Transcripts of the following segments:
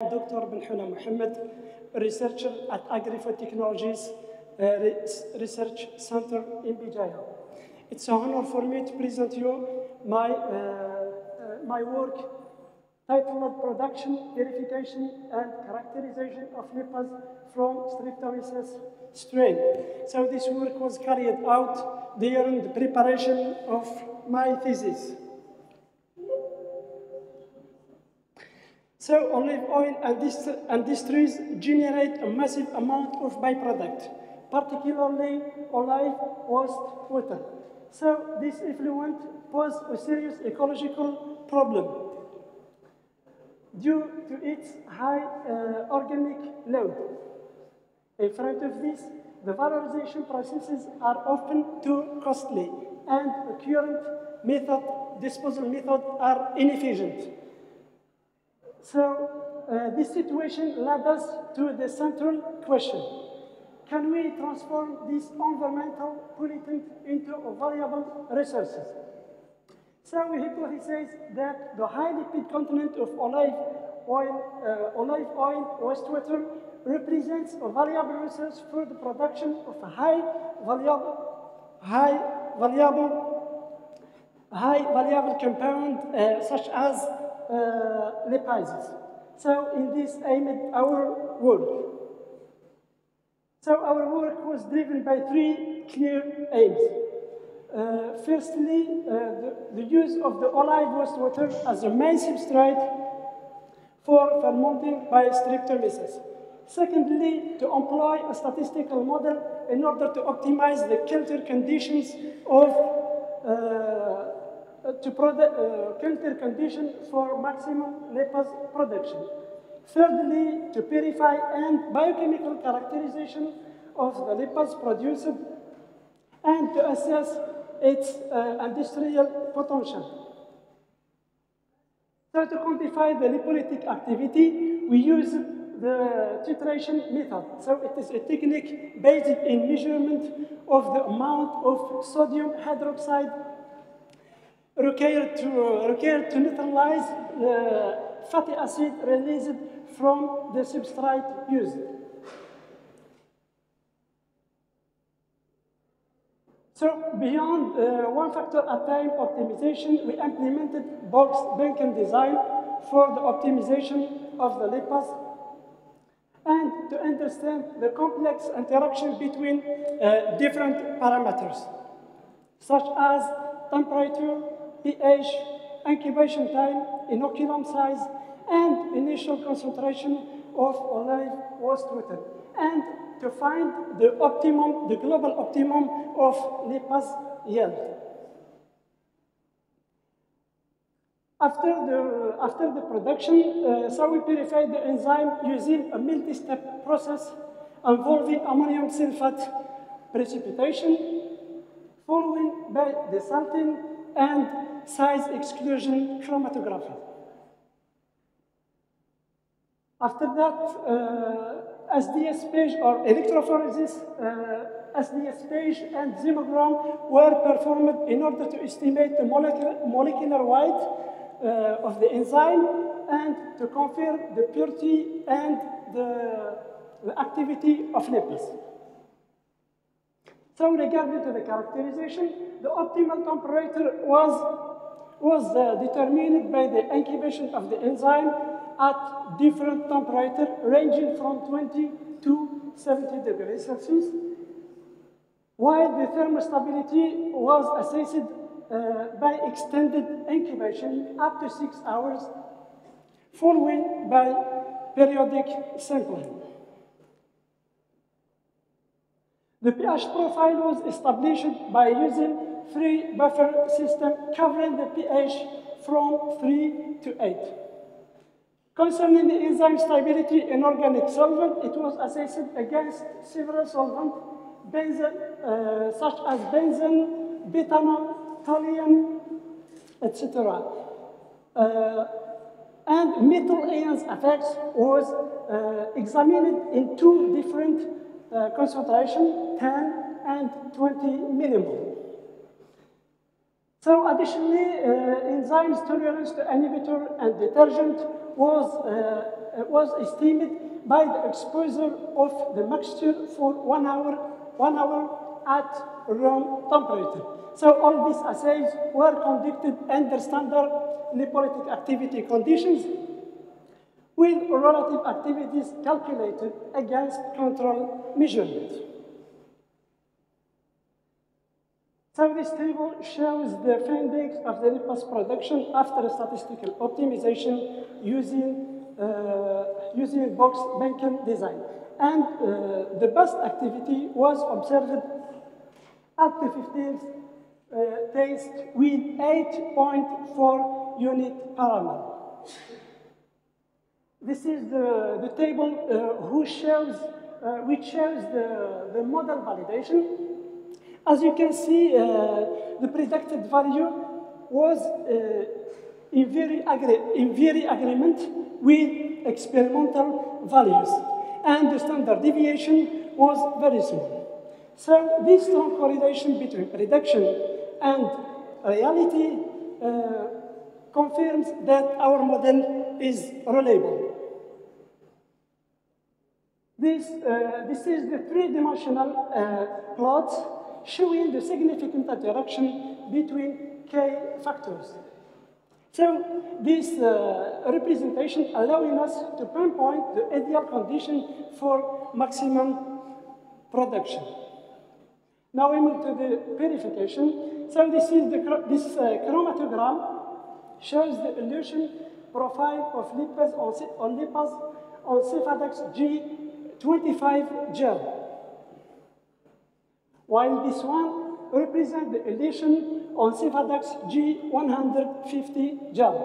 Dr. Benhouna Mohammed, researcher at Agri-Food Technologies Research Center in Bijaya. It's an honor for me to present you my work titled Production, Verification, and Characterization of LIPAs from Streptomyces strain. So this work was carried out during the preparation of my thesis. So olive oil industries generate a massive amount of byproduct, particularly olive wastewater. So this effluent poses a serious ecological problem due to its high organic load. In front of this, the valorization processes are often too costly, and the current disposal methods are inefficient. So this situation led us to the central question. Can we transform these environmental pollutants into valuable resources? So we hypothesize that the high lipid content of olive oil wastewater represents a valuable resource for the production of a high valuable compound such as lipases. So in this aimed our work. So our work was driven by three clear aims. Firstly, the use of the olive wastewater as a main substrate for fermenting by Streptomyces. Secondly, to employ a statistical model in order to optimize the culture conditions of culture condition for maximum lipase production. Thirdly, to purify and biochemical characterization of the lipase produced and to assess its industrial potential. So to quantify the lipolytic activity, we use the titration method. So it is a technique based in measurement of the amount of sodium hydroxide required to neutralize the fatty acid released from the substrate used. So beyond one factor at time optimization, we implemented box Benken design for the optimization of the lipase and to understand the complex interaction between different parameters, such as temperature, pH, incubation time, inoculum size, and initial concentration of olive wastewater, and to find the global optimum of lipase yield. After the production, so we purified the enzyme using a multi-step process involving ammonium sulfate precipitation, followed by desalting and size exclusion chromatography. After that, SDS page or electrophoresis, SDS page and zymogram were performed in order to estimate the molecular weight of the enzyme and to confirm the purity and the activity of lipase. So regarding to the characterization, the optimal temperature was determined by the incubation of the enzyme at different temperatures ranging from 20 to 70 degrees Celsius, while the thermostability was assessed by extended incubation up to 6 hours, followed by periodic sampling. The pH profile was established by using 3 buffer system covering the pH from 3 to 8. Concerning the enzyme stability in organic solvent, it was assessed against several solvents, such as benzene, butanol, toluene, etc. And metal ions effects was examined in 2 different concentrations, 10 and 20 millimole. So additionally, enzymes tolerance to inhibitor and detergent was was estimated by the exposure of the mixture for 1 hour at room temperature. So all these assays were conducted under standard lipolytic activity conditions with relative activities calculated against control measurements. So this table shows the findings of the lipase production after statistical optimization using box-Benken design. And the best activity was observed at the 15th test with 8.4 unit per ml. This is the table which shows the model validation. As you can see, the predicted value was in very agreement with experimental values, and the standard deviation was very small. So this strong correlation between prediction and reality confirms that our model is reliable. This is the three-dimensional plot showing the significant interaction between K factors. So this representation allowing us to pinpoint the ideal condition for maximum production. Now we move to the purification. So this chromatogram shows the elution profile of lipase on Cefadex G25 gel, while this one represents the elution on Cefadex G150 gel.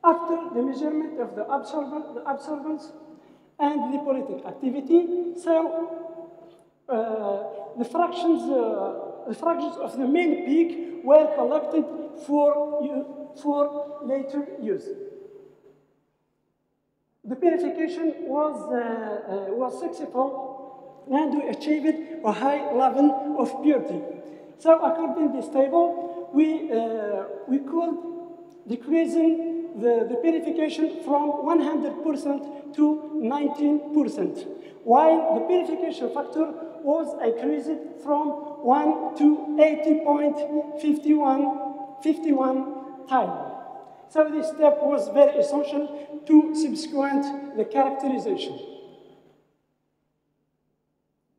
After the measurement of the absorbance and lipolytic activity, so the fractions of the main peak were collected for later use. The purification was successful, and we achieved a high level of purity. So according to this table, we could decreasing the purification from 100% to 19%, while the purification factor was increased from 1 to 80.51 times. So this step was very essential to subsequent the characterization.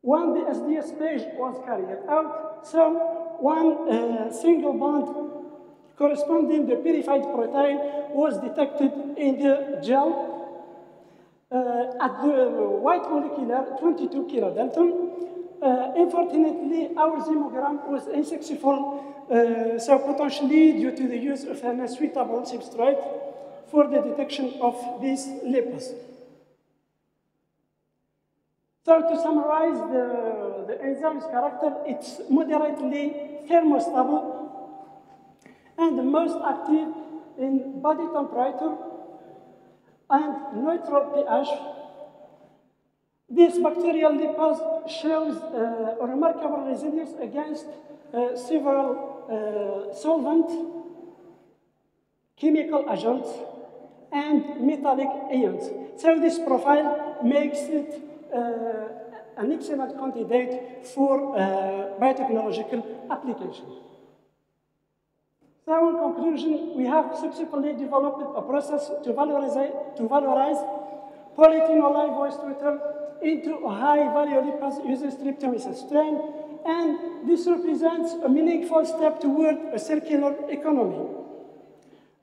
When the SDS page was carried out, so one single bond corresponding to the purified protein was detected in the gel at the white molecular 22 kilodalton. Unfortunately, our zymogram was unsuccessful, so potentially due to the use of an unsuitable substrate for the detection of this lipase. So to summarize the enzyme's character, it's moderately thermostable and the most active in body temperature and neutral pH. This bacterial lipase shows a remarkable resilience against several solvents, chemical agents, and metallic ions. So this profile makes it an excellent candidate for biotechnological application. So in conclusion, we have successfully developed a process to valorize polyphenol waste water into a high-value lipase using streptomycin strain, and this represents a meaningful step toward a circular economy.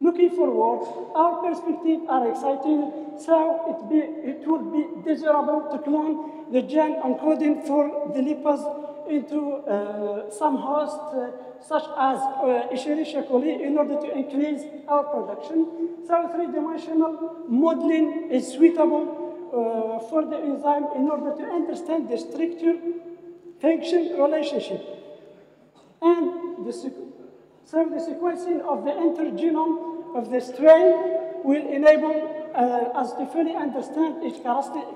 Looking forward, our perspectives are exciting, so it would be desirable to clone the gene encoding for the lipase into some hosts, such as Escherichia coli, in order to increase our production. So three-dimensional modeling is suitable for the enzyme in order to understand the structure-function relationship. And so the sequencing of the intergenome of the strain will enable us to fully understand its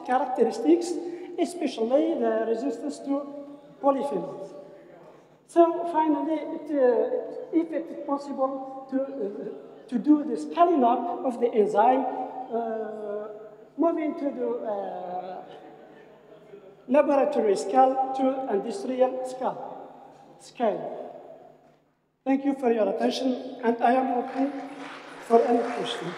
characteristics, especially the resistance to polyphenols. So finally, if it is possible to do the scaling up of the enzyme Moving to the laboratory scale to industrial scale. Thank you for your attention, and I am open for any question.